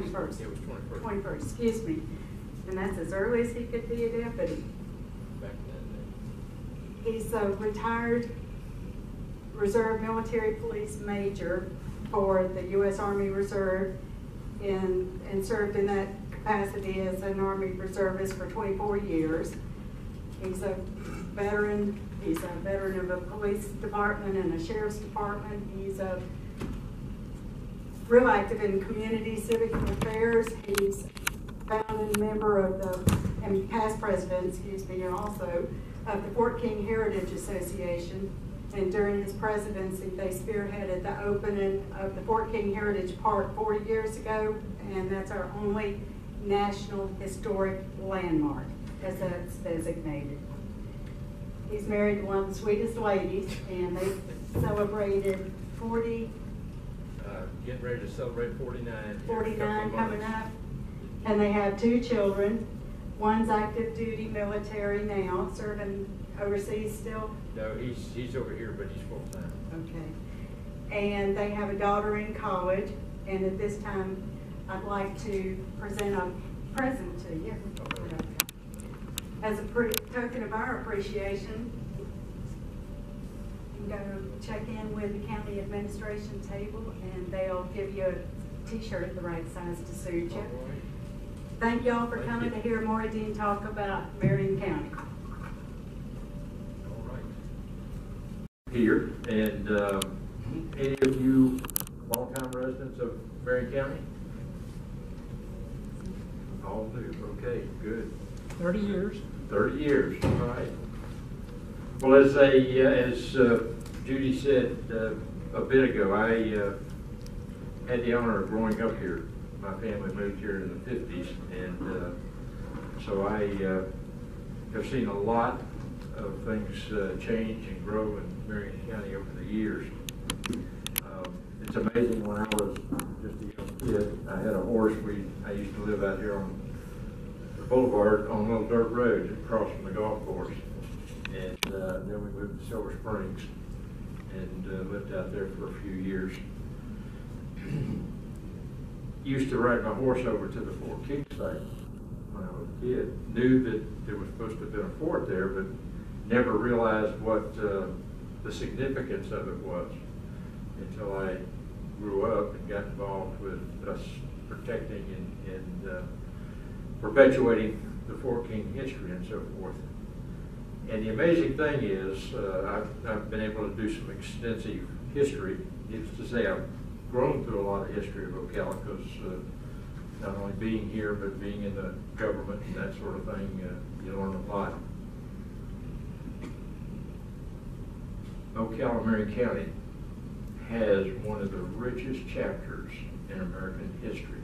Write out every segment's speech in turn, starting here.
21st. It was 21st. 21st, excuse me. And that's as early as he could be a deputy. Back then. He's a retired Reserve Military Police Major for the U.S. Army Reserve and served in that capacity as an Army Reservist for 24 years. He's a veteran. He's a veteran of a police department and a sheriff's department. He's a real active in community civic affairs. He's founding member of the, and past president, excuse me, and also of the Fort King Heritage Association. And during his presidency, they spearheaded the opening of the Fort King Heritage Park 40 years ago, and that's our only national historic landmark, as that's designated. He's married to one of the sweetest ladies, and they celebrated 40. Getting ready to celebrate 49. 49 coming up, and they have 2 children. One's active duty military now, serving overseas still. No, he's over here, but he's full time. Okay. And they have a daughter in college, and at this time, I'd like to present a present to you. As a token of our appreciation, you can go check in with the county administration table, and they'll give you a t-shirt the right size to suit you. Right. Thank y'all for coming to hear Morrey Deen talk about Marion County. All right. Here, and any of you longtime residents of Marion County? All do. Okay, good. 30 years. 30 years, all right. Well, as Judy said a bit ago, I had the honor of growing up here. My family moved here in the 50s, and so I have seen a lot of things change and grow in Marion County over the years. It's amazing. When I was just a young kid, I had a horse. I used to live out here on Boulevard on a little dirt road across from the golf course, and then we moved to Silver Springs and lived out there for a few years. Used to ride my horse over to the Fort King site when I was a kid. Knew that there was supposed to have been a fort there, but never realized what the significance of it was until I grew up and got involved with us protecting and perpetuating the Fort King history and so forth. And the amazing thing is, I've been able to do some extensive history. Needless to say, I've grown through a lot of history of Ocala because not only being here, but being in the government and that sort of thing, you learn a lot. Ocala, Marion County has one of the richest chapters in American history.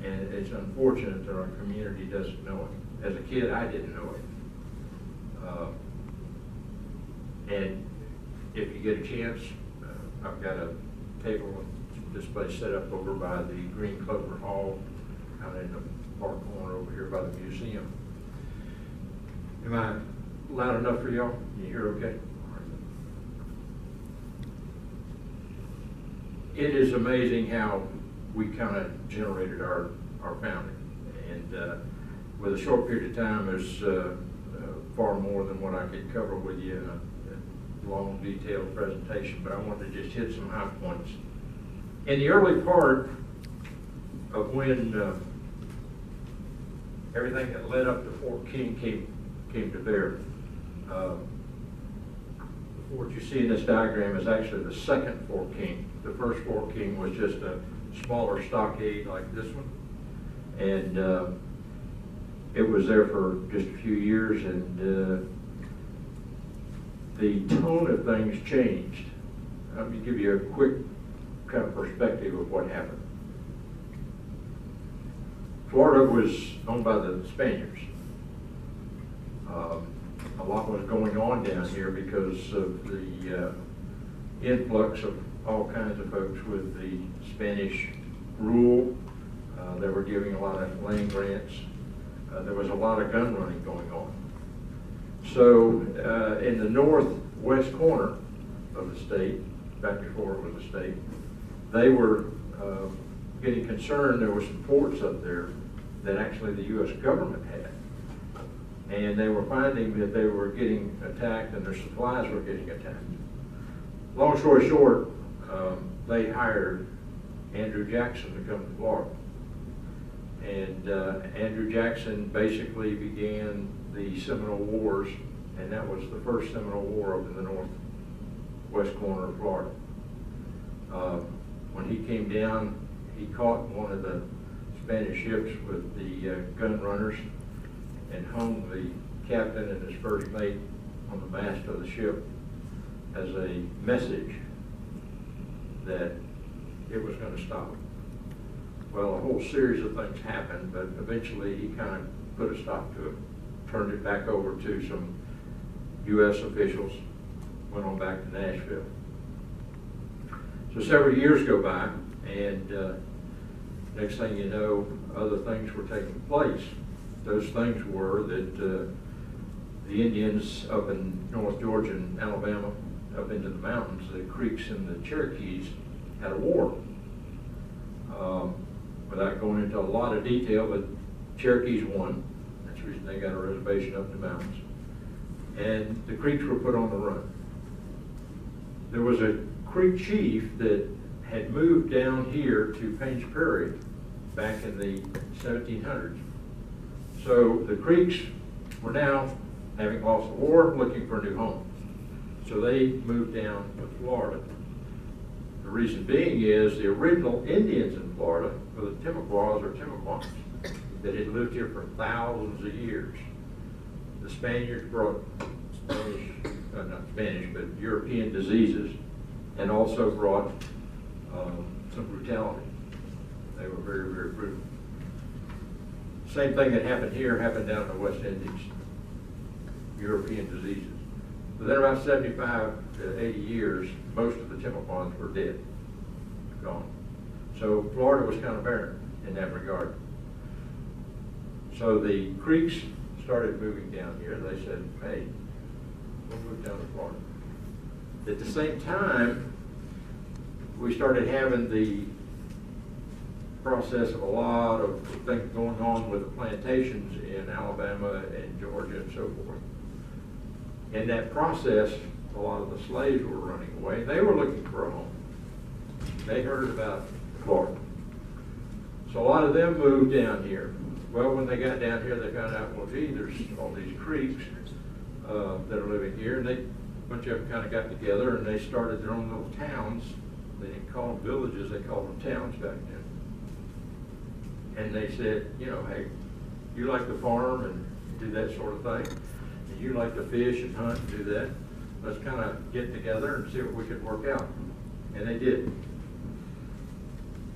And it's unfortunate that our community doesn't know it. As a kid, I didn't know it. And if you get a chance, I've got a table and display set up over by the Green Clover Hall, out in the park corner over here by the museum. Am I loud enough for y'all? Can you hear okay? It is amazing how we kind of generated our founding, and with a short period of time, there's far more than what I could cover with you in a long, detailed presentation, but I wanted to just hit some high points. In the early part of when everything that led up to Fort King came to bear, what you see in this diagram is actually the second Fort King. The first Fort King was just a smaller stockade like this one, and it was there for just a few years, and the tone of things changed. Let me give you a quick kind of perspective of what happened. Florida was owned by the Spaniards. A lot was going on down here because of the influx of all kinds of folks with the Spanish rule. They were giving a lot of land grants. There was a lot of gun running going on. So in the northwest corner of the state, back before it was a state, they were getting concerned. There were some forts up there that actually the U.S. government had. And they were finding that they were getting attacked and their supplies were getting attacked. Long story short, they hired Andrew Jackson to come to Florida. And Andrew Jackson basically began the Seminole Wars, and that was the first Seminole War up in the northwest corner of Florida. When he came down, he caught one of the Spanish ships with the gunrunners and hung the captain and his first mate on the mast of the ship as a message that it was going to stop. Well, a whole series of things happened, but eventually he kind of put a stop to it, turned it back over to some U.S. officials, went on back to Nashville. So several years go by, and next thing you know, other things were taking place. Those things were that the Indians up in North Georgia and Alabama, up into the mountains, the Creeks and the Cherokees had a war. Without going into a lot of detail, but Cherokees won. That's the reason they got a reservation up in the mountains. And the Creeks were put on the run. There was a Creek chief that had moved down here to Payne's Prairie back in the 1700s. So the Creeks were now, having lost the war, looking for a new home. So they moved down to Florida. The reason being is the original Indians in Florida were the Timucuas or Timucuans that had lived here for thousands of years. The Spaniards brought not Spanish, but European diseases, and also brought some brutality. They were very, very brutal. Same thing that happened here happened down in the West Indies, European diseases. Within about 75 to 80 years, most of the Timucuans were dead, gone. So Florida was kind of barren in that regard. So the Creeks started moving down here. They said, hey, we'll move down to Florida. At the same time, we started having the process of a lot of things going on with the plantations in Alabama and Georgia and so forth. In that process, a lot of the slaves were running away. They were looking for a home. They heard about Florida. So a lot of them moved down here. Well, when they got down here, they found out, well, gee, there's all these Creeks that are living here, and a bunch of them kind of got together and they started their own little towns. They didn't call them villages, they called them towns back then. And they said, you know, hey, you like to farm and do that sort of thing, and you like to fish and hunt and do that, let's kind of get together and see what we could work out. And they did.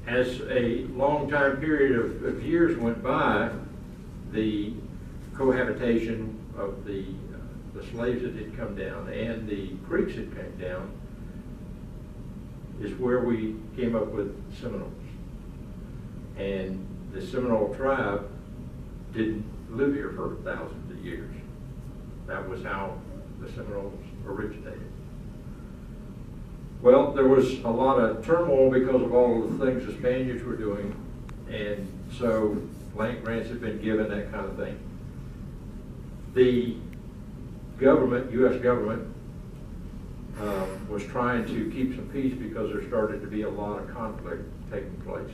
As a long time period of years went by, the cohabitation of the slaves that had come down and the Creeks that came down is where we came up with Seminoles. And the Seminole tribe didn't live here for thousands of years. That was how the Seminoles originated. Well, there was a lot of turmoil because of all of the things the Spaniards were doing, and so land grants had been given, that kind of thing. The government, U.S. government, was trying to keep some peace because there started to be a lot of conflict taking place.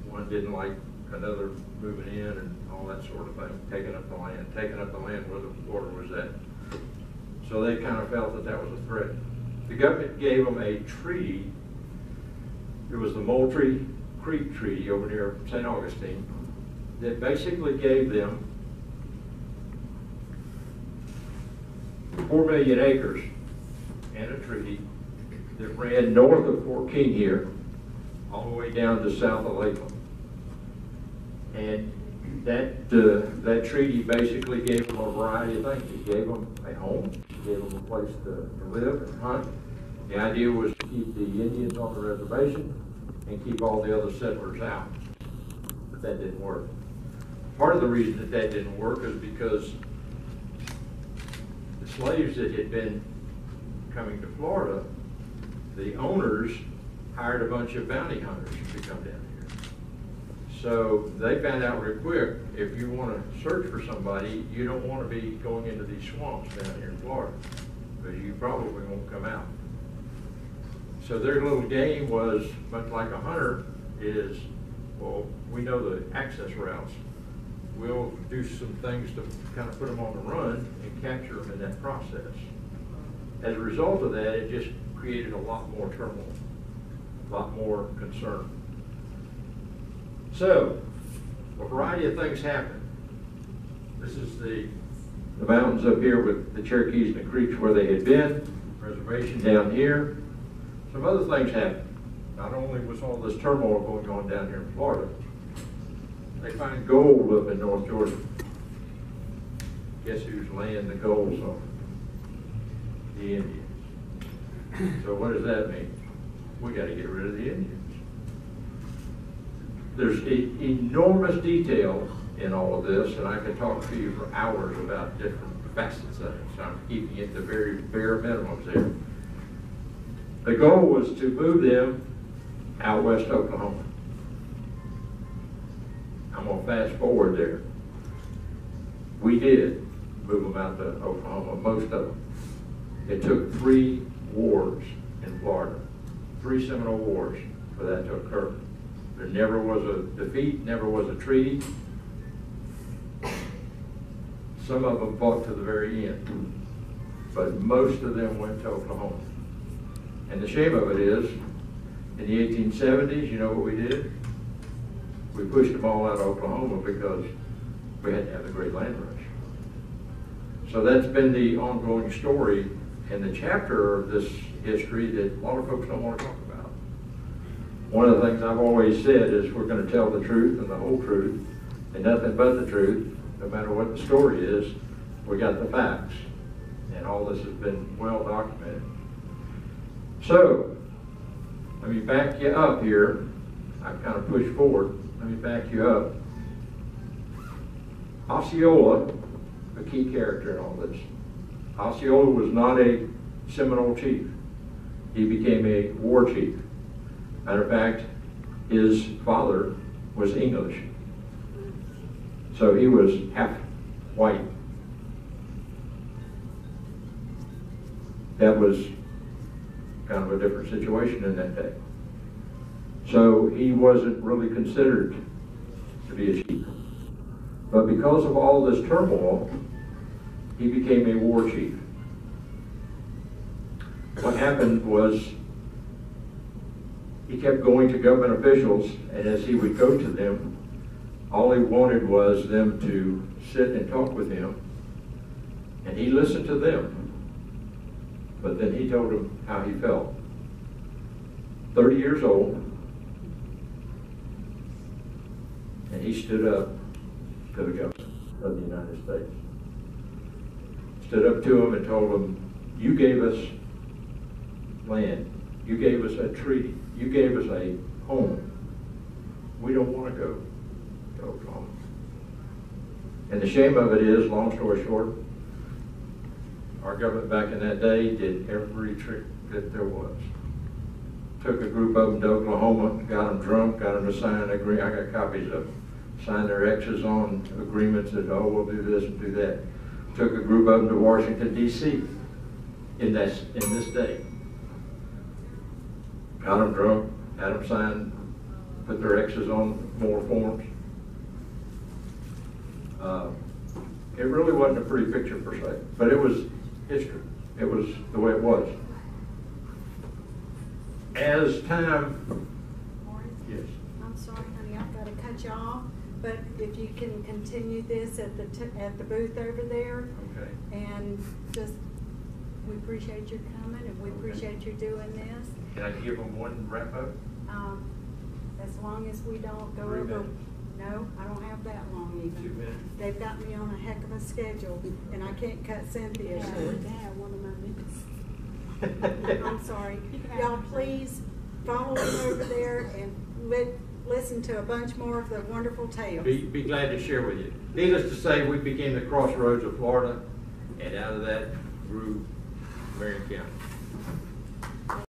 One didn't like another moving in and all that sort of thing, taking up the land where the border was at. So they kind of felt that that was a threat. The government gave them a treaty. It was the Moultrie Creek Treaty over near St. Augustine that basically gave them 4 million acres and a treaty that ran north of Fort King here, all the way down to south of Lakeland. And that treaty basically gave them a variety of things. It gave them a home, it gave them a place to live and hunt. The idea was to keep the Indians on the reservation and keep all the other settlers out. But that didn't work. Part of the reason that that didn't work is because the slaves that had been coming to Florida, the owners hired a bunch of bounty hunters to come down here. So they found out real quick, if you want to search for somebody, you don't want to be going into these swamps down here in Florida, because you probably won't come out. So their little game was, much like a hunter, is, well, we know the access routes. We'll do some things to kind of put them on the run and capture them in that process. As a result of that, it just created a lot more turmoil, a lot more concern. So, a variety of things happened. This is the mountains up here with the Cherokees and the creeks where they had been, reservation down here. Some other things happened. Not only was all this turmoil going on down here in Florida, they find gold up in North Georgia. Guess who's laying the gold's on? The Indians. So what does that mean? We got to get rid of the Indians. There's enormous detail in all of this, and I could talk to you for hours about different facets of it, so I'm keeping it the very bare minimums there. The goal was to move them out west Oklahoma. I'm going to fast forward there. We did move them out to Oklahoma, most of them. It took 3 wars in Florida, 3 Seminole Wars for that to occur. There never was a defeat, never was a treaty. Some of them fought to the very end, but most of them went to Oklahoma. And the shame of it is, in the 1870s, you know what we did? We pushed them all out of Oklahoma because we had to have the Great Land Rush. So that's been the ongoing story and the chapter of this history that a lot of folks don't want to talk about. One of the things I've always said is we're going to tell the truth and the whole truth and nothing but the truth, no matter what the story is. We got the facts, and all this has been well documented. So, let me back you up here. I've kind of pushed forward. Let me back you up. Osceola, a key character in all this. Osceola was not a Seminole chief. He became a war chief. Matter of fact, his father was English. So he was half white. That was kind of a different situation in that day. So he wasn't really considered to be a chief. But because of all this turmoil, he became a war chief. What happened was he kept going to government officials, and as he would go to them, all he wanted was them to sit and talk with him, and he listened to them. But then he told them how he felt. 30 years old, and he stood up to the government of the United States. Stood up to him and told him, you gave us land. You gave us a treaty. You gave us a home. We don't want to go to Oklahoma. And the shame of it is, long story short, our government back in that day did every trick that there was. Took a group of them to Oklahoma, got them drunk, got them to sign an agreement. I got copies of them. Signed their X's on agreements that, oh, we'll do this and do that. Took a group of them to Washington, D.C. in this day. Got them drunk, had them sign, put their X's on more forms. It really wasn't a pretty picture per se, but it was history. It was the way it was. As time, Morris? yes. I'm sorry, honey, I've got to cut you off, but if you can continue this at the booth over there. Okay. And just, we appreciate your coming, and we appreciate you doing this. Can I give them one wrap up? As long as we don't go 3 over. minutes. No, I don't have that long even. 2 minutes. They've got me on a heck of a schedule, and I can't cut Cynthia short. Yeah, one of my minutes. I'm sorry. Y'all please follow them over there and listen to a bunch more of the wonderful tales. Be glad to share with you. Needless to say, we became the crossroads of Florida, and out of that grew Marion County.